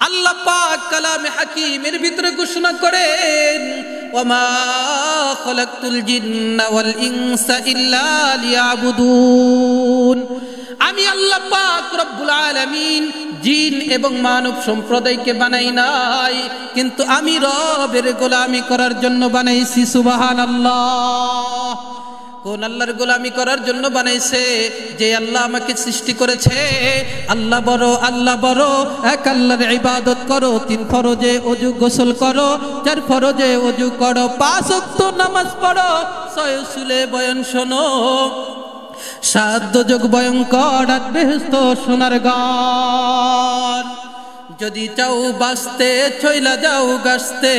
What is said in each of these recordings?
আল্লাহ পাক কালামে হাকিমের ভিতরে ঘোষণা করেন, ওয়ামা খালাকতুল জিন্না ওয়াল ইনসা ইল্লা লিয়াবুদুন। আমি আল্লাহ পাক রব্বুল আলামিন জিন এবং মানব সম্প্রদায়কে বানাই নাই, কিন্তু আমি রবের গোলামি করার জন্য বানাইছি। সুবহানাল্লাহ। কোন আল্লাহর গোলামি করার জন্য বানাইছে? যে আল্লাহ আমাকে সৃষ্টি করেছে। আল্লাহ বড়, আল্লাহ বড়। এক আল্লাহর ইবাদত করো, 3 ফরজে ওযু গোসল করো, 4 ফরজে ওযু করো, 5 ওয়াক্ত নামাজ পড়ো, 6 উসুলে বয়ান শোনো, 7 দোজখ ভয়ঙ্কর, 8 বেহেশত সোনার গান। যদি চাও বাঁচতে চইলা যাও গাছতে,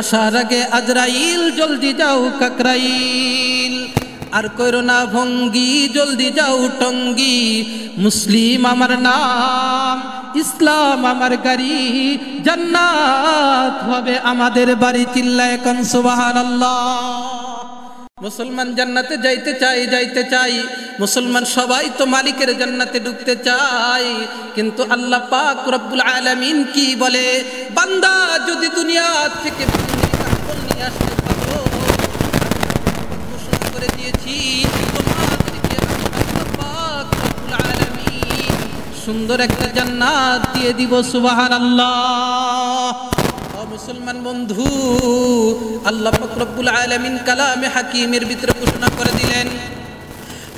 আসার আগে আজরাইল জলদি যাও কাকরাইল। আর কইরো না ভঙ্গি, জলদি যাও টঙ্গি। মুসলিম আমার নাম, ইসলাম আমার গাড়ি, জান্নাত হবে আমাদের বাড়ি। চিল্লায় এখন সুবহানাল্লাহ। মুসলমান জান্নাতে যাইতে চাই, যাইতে চাই। মুসলমান সবাই তো মালিকের জান্নাতে ঢুকতে চায়, কিন্তু আল্লাহ পাক রব্বুল আলামিন কি বলে? বান্দা যদি দুনিয়া থেকে নিয়ে আসতে পারো, ঘোষণা করে দিয়েছি তোমাদেরকে আল্লাহ পাক রব্বুল আলামিন সুন্দর একটা জান্নাত দিয়ে দিব। সুবহানাল্লাহ। মুসলমান বন্ধু, আল্লাহ পাক রব্বুল আলামিন কালামে হাকিমের ভিতরে ঘোষণা করে দিলেন,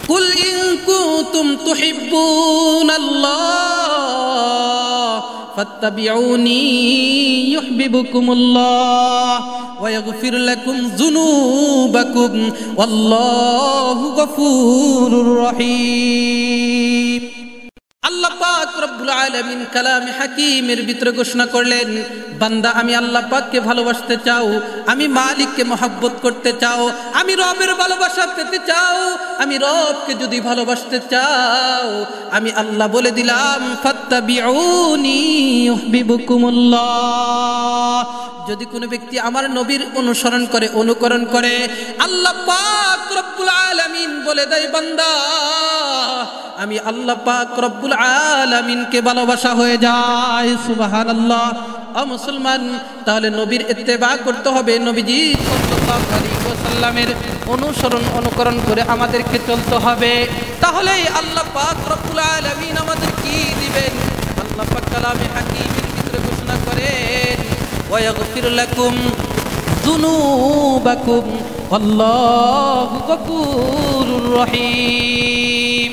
কুল ইন কুনতুম তুহিব্বুনাল্লাহ ফাত্তাবিউনি ইউহিব্বুকুমুল্লাহ ওয়া ইয়াগফির লাকুম যুনুবাকুম ওয়াল্লাহু গফুরুর রহিম। আল্লাহ পাক রব্বুল আলামিন কালামে হাকিমের ভিতরে ঘোষণা করলেন, বান্দা আমি আল্লাহ পাককে ভালোবাসতে চাও, আমি মালিককে মহব্বত করতে চাও, আমি রবের ভালোবাসা পেতে চাও, আমি রবকে যদি ভালোবাসতে চাও, আমি আল্লাহ বলে দিলাম ফাত্তাবিউনি ইউহিব্বুকুমুল্লাহ। যদি কোনো ব্যক্তি আমার নবীর অনুসরণ করে, অনুকরণ করে, আল্লাহ পাক রব্বুল আলামিন বলে দেয়, বান্দা আমি আল্লাহ পাক রব্বুল আলামিনকে ভালোবাসা হয়ে যায়। সুবহানাল্লাহ। ও মুসলমান, তাহলে নবীর ইত্তেবা করতে হবে, নবীজি সাল্লাল্লাহু আলাইহি ওয়াসাল্লামের অনুসরণ অনুকরণ করে আমাদেরকে চলতে হবে। তাহলেই আল্লাহ পাক রব্বুল আলামিন আমাদের কি দিবেন? আল্লাহ পাক কালামে হাকিমের ভিতরে ঘোষণা করেন, ওয়া ইয়াগফির লাকুম যুনুবাকুম আল্লাহু গফুরুর রহিম।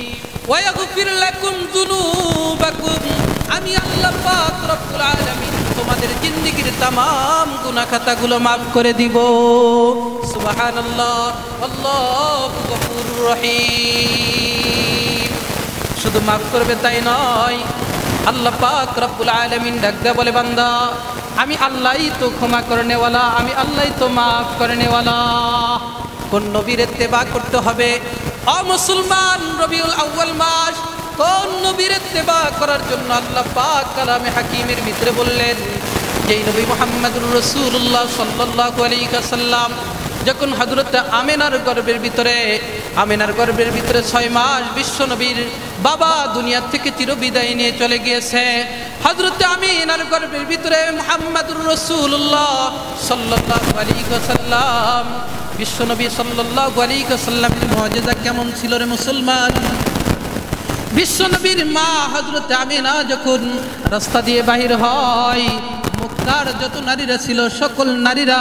ওয়া ইয়াগফির লাকুম যুনুবাকুম, আমি আল্লাহ পাক রব্বুল আলামিন তোমাদের জিন্দেগীর तमाम গুনাহ খাতাগুলো maaf করে দিব। সুবহানাল্লাহ। আল্লাহু গফুরুর রহিম। শুধু maaf করবে তাই নয়, আল্লাহ পাক রব্বুল আলামিন ডাক দেয়া বলে, বান্দা আমি আল্লাহই তো ক্ষমা করনে ওয়ালা, আমি আল্লাহই তো maaf করনে ওয়ালা। কোন নবীর ইত্তেবা করতে হবে? ও মুসলমান, রবিউল আউয়াল মাস, কোন নবীর ইত্তেবা করার জন্য আল্লাহ পাক কালামে হাকিমের ভিতরে বললেন? যেই নবী মুহাম্মদুর রাসূলুল্লাহ সাল্লাল্লাহু আলাইহি ওয়াসাল্লাম যখন হযরত আমিনার গর্ভের ভিতরে 6 মাস বিশ্ব নবীর বাবা দুনিয়া থেকে চিরবিদায় নিয়ে চলে গিয়েছে। হযরত আমিনার গর্ভের ভিতরে মুহাম্মদুর রাসূলুল্লাহ সাল্লাল্লাহু আলাইহি ওয়াসাল্লাম বিশ্বনবী সাল্লাল্লাহু আলাইহি ওয়াসাল্লামের মুজিজা কেমন ছিল রে মুসলমান? বিশ্বনবীর মা হযরত আমিনা যখন রাস্তা দিয়ে বাহির হয়, মক্কার যত নারীরা ছিল সকল নারীরা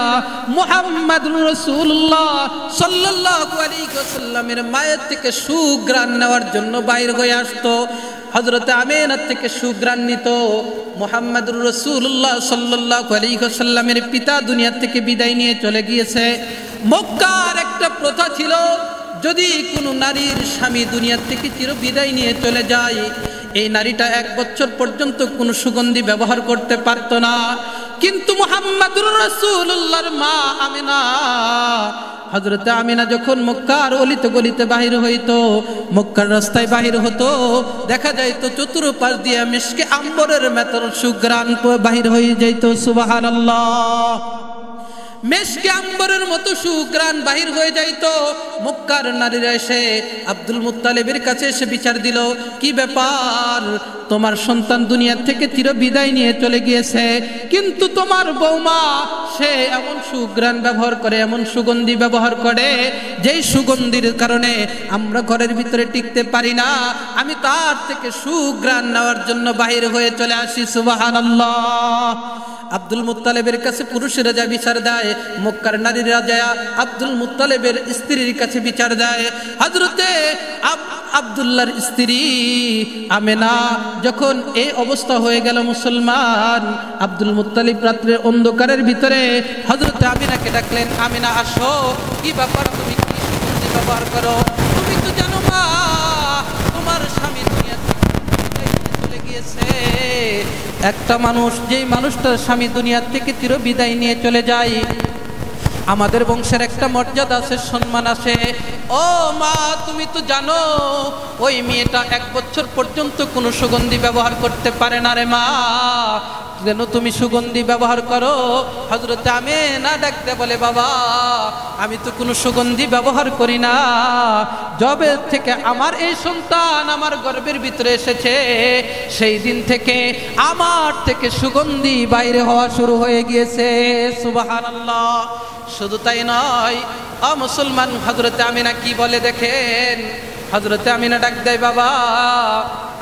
মুহাম্মদুর রাসূলুল্লাহ সাল্লাল্লাহু আলাইহি ওয়াসাল্লামের মায়ের থেকে সুঘ্রাণ নেওয়ার জন্য বাইর হয়ে আসতো। হযরত আমিনা থেকে সুঘ্রাণ নিত। মুহাম্মদুর রাসূলুল্লাহ সাল্লাল্লাহু আলাইহি ওয়াসাল্লামের পিতা দুনিয়া থেকে বিদায় নিয়ে চলে গিয়েছে। মক্কার একটা প্রথা ছিল, যদি কোনো নারীর স্বামী দুনিয়া থেকে চিরবিদায় নিয়ে চলে যায়, এই নারীটা 1 বছর পর্যন্ত কোনো সুগন্ধি ব্যবহার করতে পারত না। কিন্তু মুহাম্মদুর রাসূলুল্লাহর মা আমিনা, হযরত আমিনা যখন মক্কার অলিতে গলিতে বাহির হইতো, মক্কার রাস্তায় বাহির হতো, দেখা যাইতো চতুর্পাশ দিয়ে মিশকে আম্বরের মতো সুঘ্রাণ বাহির হয়ে যাইতো। সুবহানাল্লাহ। মেশকে আম্বরের মতো সুঘ্রাণ বাহির হয়ে যাইতো। মক্কার নারীরা এসে আব্দুল মুত্তালিবের কাছে এসে বিচার দিল, কি ব্যাপার, তোমার সন্তান দুনিয়া থেকে চির বিদায় নিয়ে চলে গিয়েছে, কিন্তু তোমার বৌমা সে এমন সুঘ্রাণ ব্যবহার করে, এমন সুগন্ধি ব্যবহার করে, যেই সুগন্ধির কারণে আমরা ঘরের ভিতরে টিকতে পারি না। আমি তার থেকে সুঘ্রাণ নেওয়ার জন্য বাহির হয়ে চলে আসি। সুবহানাল্লাহ। আব্দুল মুত্তালিবের কাছে পুরুষেরা যা বিচার দেয়, মক্কার নারীরা যায় আব্দুল মুত্তালিবের স্ত্রীর কাছে বিচার দেয়। হযরতে আব্দুল্লাহর স্ত্রী আমেনা যখন এই অবস্থা হয়ে গেল মুসলমান, আব্দুল মুত্তালিব রাত্রের অন্ধকারের ভিতরে হযরতে আমিনাকে ডাকলেন, আমিনা আসো, কি ব্যাপার, তুমি কি সুগন্ধি ব্যবহার করো? তুমি তো জানো মা, তোমার স্বামী দুনিয়া থেকে চলে গিয়েছে। একটা মানুষ, যেই মানুষটার স্বামী দুনিয়া থেকে চির বিদায় নিয়ে চলে যায়, আমাদের বংশের একটা মর্যাদা আছে, সম্মান আছে। ও মা, তুমি তো জানো ওই মেয়েটা 1 বছর পর্যন্ত কোনো সুগন্ধি ব্যবহার করতে পারে না রে মা, যেন তুমি সুগন্ধি ব্যবহার করো। হযরতে আমিনা ডাকতে বলে, বাবা আমি তো কোনো সুগন্ধি ব্যবহার করি না, যবে থেকে আমার এই সন্তান আমার গর্ভের ভিতরে এসেছে সেই দিন থেকে আমার থেকে সুগন্ধি বাইরে হওয়া শুরু হয়ে গিয়েছে। সুবহানাল্লাহ। শুধু তাই নয়, মুসলমান, হযরতে আমিনা কি বলে দেখেন। হযরতে আমিনা ডাক দেয়, বাবা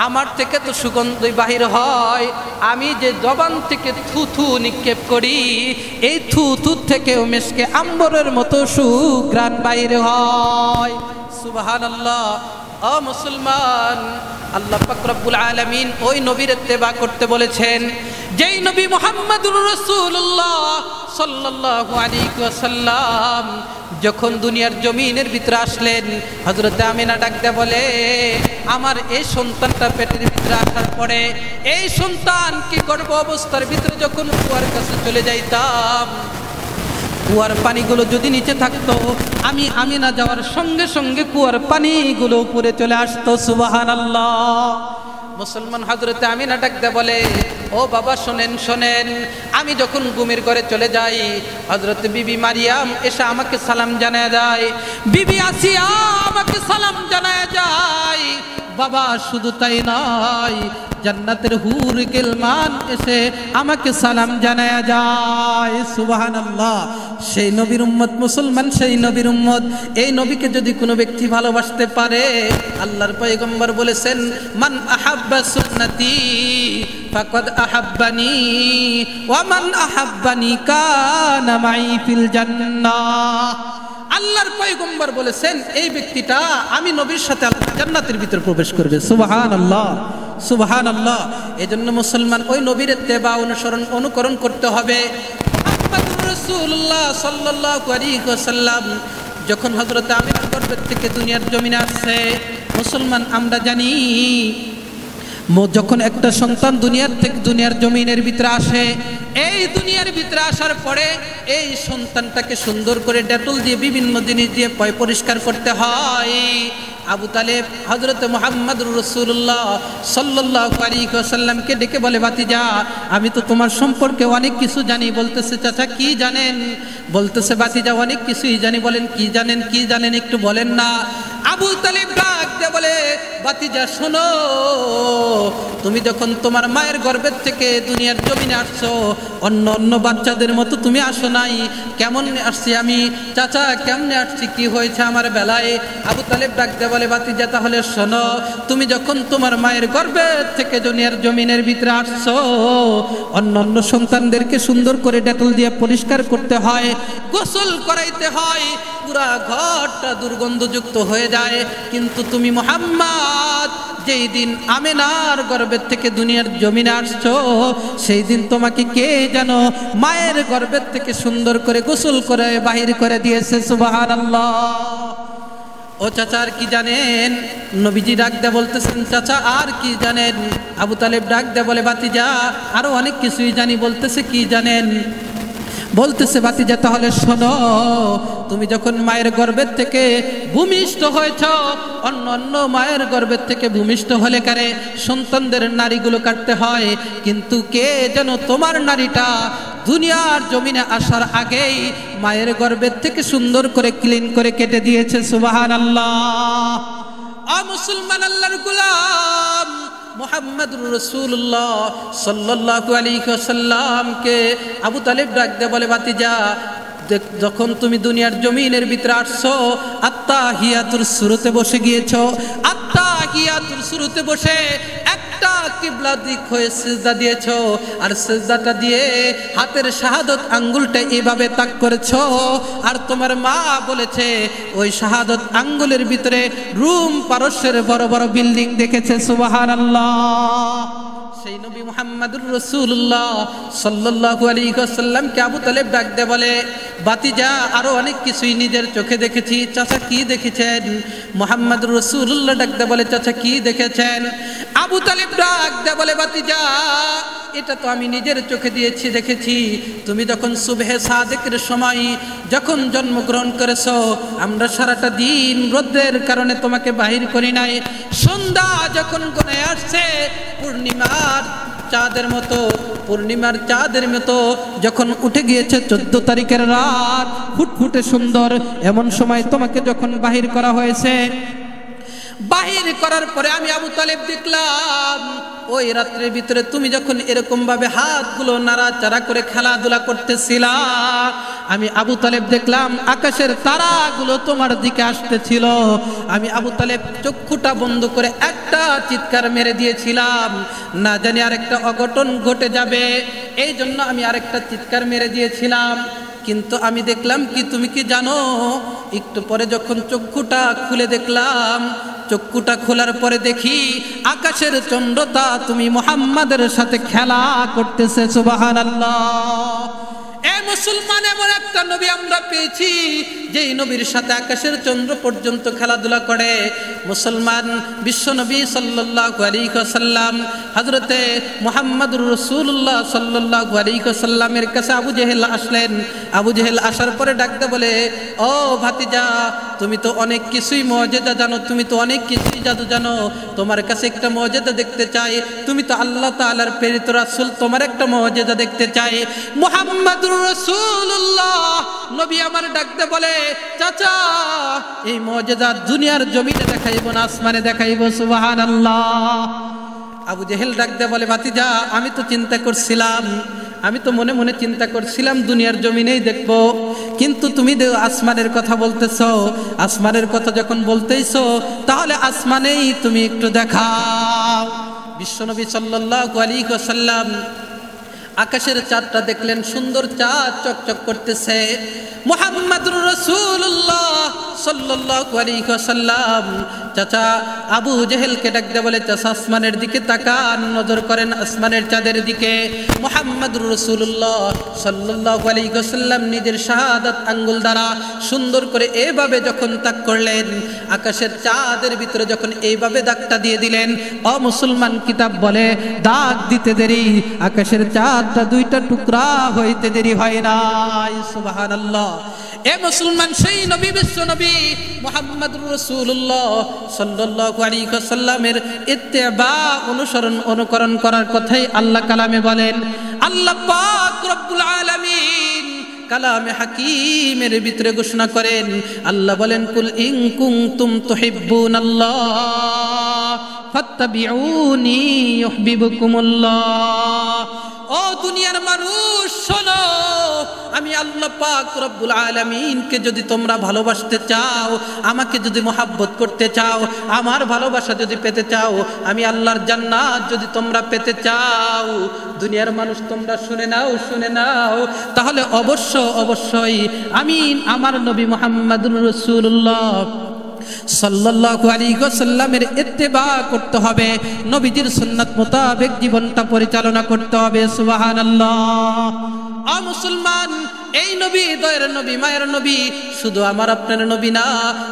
আমার থেকে তো সুগন্ধি বাহির হয়, আমি যে জবান থেকে থুথু নিক্ষেপ করি, এই থুথু থেকে মেশকে আম্বরের মতো সুঘ্রাণ বাইরে হয়। সুবহানাল্লাহ। ও মুসলমান, আল্লাহ পাক রব্বুল আলামিন ওই নবীর ইত্তেবা করতে বলেছেন, যেই নবী মুহাম্মদুর রাসূলুল্লাহ সাল্লাল্লাহু আলাইহি ওয়াসাল্লাম যখন দুনিয়ার জমিনের ভিতরে আসলেন, হযরতে আমিনা ডাকতে বলে, আমার এই সন্তানটা পেটের ভিতরে আসার পরে এই সন্তানকে গর্ভ অবস্থার ভিতরে যখন কুয়ার কাছে চলে যাইতাম, কুয়ার পানিগুলো যদি নিচে থাকতো, আমি আমিনা যাওয়ার সঙ্গে সঙ্গে কুয়ার পানিগুলো উপরে চলে আসতো। সুবহানাল্লাহ। মুসলমান, হযরতে আমিনা ডাকতে বলে, ও বাবা শোনেন শোনেন, আমি যখন ঘুমের ঘরে চলে যাই, হযরত বিবি মারিয়াম এসে আমাকে সালাম জানায় যায়, বিবি আসিয়া আমাকে সালাম জানায় যায়। বাবা শুধু তাই নয়, জান্নাতের হুর গিলমান এসে আমাকে সালাম জানায়া যায়। সুবহানাল্লাহ। সেই নবীর উম্মত মুসলমান, সেই নবীর উম্মত, এই নবীকে যদি কোনো ব্যক্তি ভালোবাসতে পারে, আল্লাহর পয়গম্বর বলেছেন, মান আহাব্বা সুন্নতি ফাকাদ আহাব্বানি ওয়া মান আহাব্বানি কানা মাই ফিল জান্নাহ। আল্লাহর পয়গম্বর বলেছেন, এই ব্যক্তিটা আমি নবীর সাথে জান্নাতের ভিতর প্রবেশ করবে। সুবহানাল্লাহ, সুবহানাল্লাহ। এজন্য মুসলমান ওই নবীর ইত্তেবা অনুকরণ করতে হবে। মুহাম্মদুর রাসূলুল্লাহ সাল্লাল্লাহু আলাইহি ওয়াসাল্লাম যখন হযরত আমিনার গর্ভ থেকে দুনিয়ার জমিনে আসছে, মুসলমান আমরা জানি যখন একটা সন্তান দুনিয়ার জমিনের ভিতরে আসে, এই দুনিয়ার ভিতরে আসার পরে এই সন্তানটাকে সুন্দর করে ডেটল দিয়ে বিভিন্ন জিনিস দিয়ে পরিষ্কার করতে হয়। আবু তালেব হযরত মুহাম্মদুর রাসূলুল্লাহ সাল্লাল্লাহু আলাইহি ওয়াসাল্লামকে ডেকে বলে, ভাতিজা আমি তো তোমার সম্পর্কে অনেক কিছু জানি। বলতেছে, চাচা কি জানেন? বলতেছে, ভাতিজা অনেক কিছুই জানি। বলেন কি জানেন, কি জানেন একটু বলেন না। আবু তালেব ডাকতে বলে, ভাতিজা শোনো, তুমি যখন তোমার মায়ের গর্ভের থেকে দুনিয়ার জমিনে আসছো, অন্য অন্য বাচ্চাদের মতো তুমি আসো নাই। কেমন আসছি আমি চাচা, কেমনে আসছি, কি হয়েছে আমার বেলায়? আবু তালেব ডাকতে বলে, ভাতিজা তাহলে শোনো, তুমি যখন তোমার মায়ের গর্ভের থেকে দুনিয়ার জমিনের ভিতরে আসছো, অন্য অন্য সন্তানদেরকে সুন্দর করে ডেটল দিয়ে পরিষ্কার করতে হয়, গোসল করাইতে হয়, পুরা ঘরটা দুর্গন্ধযুক্ত হয়ে যায়। কিন্তু তুমি মুহাম্মদ যেই দিন আমিনার গর্ভের থেকে দুনিয়ার জমিনে আসছো, সেই দিন তোমাকে কে যেন মায়ের গর্ভের থেকে সুন্দর করে গোসল করে বাহির করে দিয়েছে। সুবহানাল্লাহ। ও চাচা আর কি জানেন? নবীজি ডাক দে বলতেছেন, চাচা আর কি জানেন? আবু তালেব ডাক দে বলে, ভাতিজা আরো অনেক কিছুই জানি। বলতেছে, কি জানেন? বলতেছে, ভাতিজা তাহলে শোনো, তুমি যখন মায়ের গর্ভের থেকে ভূমিষ্ঠ হয়েছ, অন্য অন্য মায়ের গর্ভের থেকে ভূমিষ্ঠ হলে কারে সন্তানদের নাড়িগুলো কাটতে হয়, কিন্তু কে যেন তোমার নাড়িটা দুনিয়ার জমিনে আসার আগেই মায়ের গর্ভের থেকে সুন্দর করে ক্লিন করে কেটে দিয়েছে সুবহানাল্লাহ। মুসলমান আল্লাহর গোলাম মুহাম্মদুর রাসূলুল্লাহ সাল্লাল্লাহু আলাইহি ওয়াসাল্লামকে আবু তালেব ডাক দিয়ে বলে, ভাতিজা যখন তুমি দুনিয়ার জমিনের ভিতরে আসছো আত্তাহিয়াতুর শুরুতে বসে গিয়েছো, আত্তাহিয়াতুর শুরুতে বসে একটা কিবলা দিক হয়ে সিজদা দিয়েছো, আর সিজদাটা দিয়ে হাতের শাহাদত আঙ্গুলটা এইভাবে তাক করেছো, আর তোমার মা বলেছে ওই শাহাদত আঙ্গুলের ভিতরে রুম পারস্যের বড় বড় বিল্ডিং দেখেছে সুবহানাল্লাহ। সেই নবী মুহাম্মদুর রাসূলুল্লাহ সাল্লাল্লাহু আলাইহি ওয়াসাল্লামকে আবু তালেব ডাক দিয়ে বলে, ভাতিজা আরো অনেক কিছুই নিজের চোখে দেখেছি, চাচা কি দেখেছেন? মুহাম্মদুর রাসূলুল্লাহ ডাক দিয়ে বলে, চাচা কি দেখেছেন? আবু তালেব ডাক দিয়ে বলে, ভাতিজা এটা তো আমি নিজের চোখে দেখেছি, তুমি যখন সুবহে সাদেকের সময় যখন জন্মগ্রহণ করেছো, আমরা সারাটা দিন রোদের কারণে তোমাকে বাহির করি নাই, সন্ধ্যা যখন গনে আসছে পূর্ণিমার চাঁদের মতো যখন উঠে গিয়েছে 14 তারিখের রাত ফুটফুটে সুন্দর, এমন সময় তোমাকে যখন বাহির করা হয়েছে, বাহির করার পরে আমি আবু তালেব দেখলাম ওই রাত্রের ভিতরে তুমি যখন এরকম ভাবে হাতগুলো নাড়াচাড়া করে খেলাধুলা করতেছিলা, আমি আবু তালেব দেখলাম আকাশের তারাগুলো তোমার দিকে আসতেছিল। আমি আবু তালেব চক্ষুটা বন্ধ করে একটা চিৎকার মেরে দিয়েছিলাম, না জানি আরেকটা অঘটন ঘটে যাবে, এই জন্য আমি আরেকটা চিৎকার মেরে দিয়েছিলাম। কিন্তু আমি দেখলাম কি, তুমি কি জানো, একটু পরে যখন চক্ষুটা খুলে দেখলাম, চক্ষুটা খোলার পরে দেখি আকাশের চন্দ্রতা তুমি মুহাম্মাদের সাথে খেলা করতেছে সুবহানাল্লাহ। এ মুসলমান, এমন একটা নবী আমরা পেয়েছি যেই নবীর সাথে আকাশের চন্দ্র পর্যন্ত খেলাধুলা করে। মুসলমান বিশ্ব নবী সাল্লাল্লাহু আলাইহি ওয়াসাল্লাম হযরতে মুহাম্মদুর রাসূলুল্লাহ সাল্লাল্লাহু আলাইহি ওয়াসাল্লামের কাছে আবু জেহেল আসলেন। আবু জেহেল আসার পরে ডাকতে বলে, ও ভাতিজা তুমি তো অনেক কিছুই মুজিজা জানো, তুমি তো অনেক কিছুই জাদু জানো, তোমার কাছে একটা মুজিজা দেখতে চাই, তুমি তো আল্লাহ তাআলার প্রেরিত রাসূল, তোমার একটা মুজিজা দেখতে চাই। মুহাম্মদুর রাসূলুল্লাহ নবী আমার ডাকতে বলে, চাচা এই মুজিজা দুনিয়ার জমিনে দেখাইবো না আসমানে দেখাইবো সুবহানাল্লাহ। আবু জেহেল ডাকতে বলে, ভাতিজা আমি তো চিন্তা করছিলাম, আমি তো মনে মনে চিন্তা করছিলাম দুনিয়ার জমিনেই দেখবো, কিন্তু তুমি আসমানের কথা বলতেছো, আসমানের কথা যখন বলতেইছো তাহলে আসমানেই তুমি একটু দেখাও। বিশ্বনবী সাল্লাল্লাহু আলাইহি ওয়াসাল্লাম আকাশের চাঁদটা দেখলেন, সুন্দর চাঁদ চকচক করতেছে। মুহাম্মদুর রাসূলুল্লাহ সাল্লাল্লাহু আলাইহি ওয়াসাল্লাম চাচা আবু জেহেলকে ডাক দিয়ে বলে, চাচা আসমানের দিকে তাকান, নজর করেন আসমানের চাঁদের দিকে। মুহাম্মদুর রাসূলুল্লাহ সাল্লাল্লাহু আলাইহি ওয়াসাল্লাম নিজের শাহাদাত আঙ্গুল দ্বারা সুন্দর করে এইভাবে যখন তাক করলেন, আকাশের চাঁদের ভিতরে যখন এইভাবে দাগটা দিয়ে দিলেন, মুসলমান কিতাব বলে দাগ দিতে দেরি, আকাশের চাঁদটা দুইটা টুকরা হইতে দেরি হয় নাই সুবহানাল্লাহ। এ মুসলমান, সেই নবী বিশ্ব নবী মুহাম্মদুর রাসূলুল্লাহ সাল্লাল্লাহু আলাইহি ওয়াসাল্লামের ইত্তেবা অনুকরণ করার কথাই আল্লাহ কালামে বলেন। আল্লাহ পাক রব্বুল আলামিন কালামে হাকিমের ভিতরে ঘোষণা করেন, আল্লাহ বলেন, কুল ইন কুনতুম তুহিব্বুনাল্লাহ ফাত্তাবিউনি ইউহিব্বুকুমুল্লাহ। ও দুনিয়ার মানুষ শোনো, আমি আল্লাহ পাক রব্বুল আলামিনকে যদি তোমরা ভালোবাসতে চাও, আমাকে যদি মহব্বত করতে চাও, আমার ভালোবাসা যদি পেতে চাও, আমি আল্লাহর জান্নাত যদি তোমরা পেতে চাও, দুনিয়ার মানুষ তোমরা শুনে নাও, তাহলে অবশ্যই আমি আমার নবী মুহাম্মদুর রাসূলুল্লাহ সাল্লাল্লাহু আলাইহি ওয়াসাল্লামের ইত্তেবা করতে হবে, নবীজির সুন্নাত মোতাবেক জীবনটা পরিচালনা করতে হবে সুবহানাল্লাহ। মুসলমান, এই নবী দয়ের নবী মায়ের নবী শুধু আমার আপনার নবী না,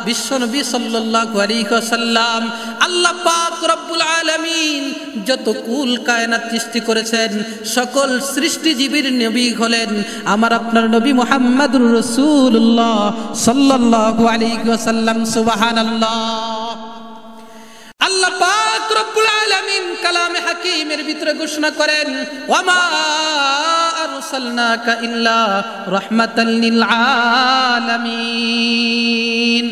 বিশ্ব নবী সাল্লাল্লাহু আলাইহি ওয়াসাল্লাম আল্লাহ পাক রব্বুল আলামিন যত কুল কায়নাত সৃষ্টি করেছেন সকল সৃষ্টিজীবীর নবী হলেন আমার আপনার নবী মুহাম্মদুর রাসূলুল্লাহ সাল্লাল্লাহু আলাইহি ওয়াসাল্লাম সুবহানাল্লাহ। আল্লাহ পাক রব্বুল আলামিন কালামে হাকিমের ভিতরে ঘোষণা করেন, ওয়ামা আরসালনাকা ইল্লা রাহমাতাল লিল আলামিন।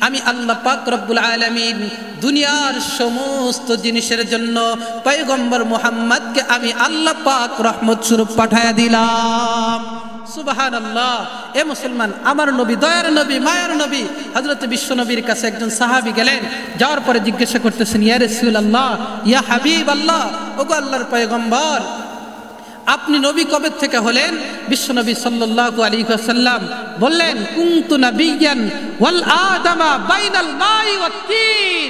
আমি আল্লাহ পাক রব্বুল আলামিন দুনিয়ার সমস্ত জিনিসের জন্য পয়গম্বর মুহাম্মদকে আমি আল্লাহ পাক রহমত স্বরূপ পাঠায়া দিলাম। সুবহানাল্লাহ। এ মুসলমান, আমার নবী, দয়ার নবী, মায়ার নবী হযরত বিশ্ব নবীর কাছে একজন সাহাবী গেলেন। যাওয়ার পরে জিজ্ঞাসা করতেছেন, ইয়া রাসূলুল্লাহ, ইয়া হাবিবাল্লাহ, ওগো আল্লাহর পয়গম্বর, আপনি নবী কবে থেকে হলেন? বিশ্বনবী সাল্লাল্লাহু আলাইহি ওয়াসাল্লাম বললেন, কুনতু নাবিয়্যান ওয়াল আদামা বাইনাল মাই ওয়াত তিন।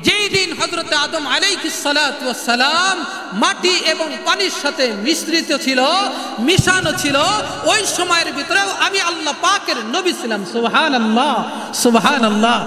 যেই দিন হযরত আদম আলাইহিস সালাতু ওয়াস সালাম মাটি এবং পানির সাথে মিশ্রিত ছিল, মিশানো ছিল, ওই সময়ের ভিতরেও আমি আল্লাহ পাকের নবী ছিলাম। সুবহানাল্লাহ, সুবহানাল্লাহ।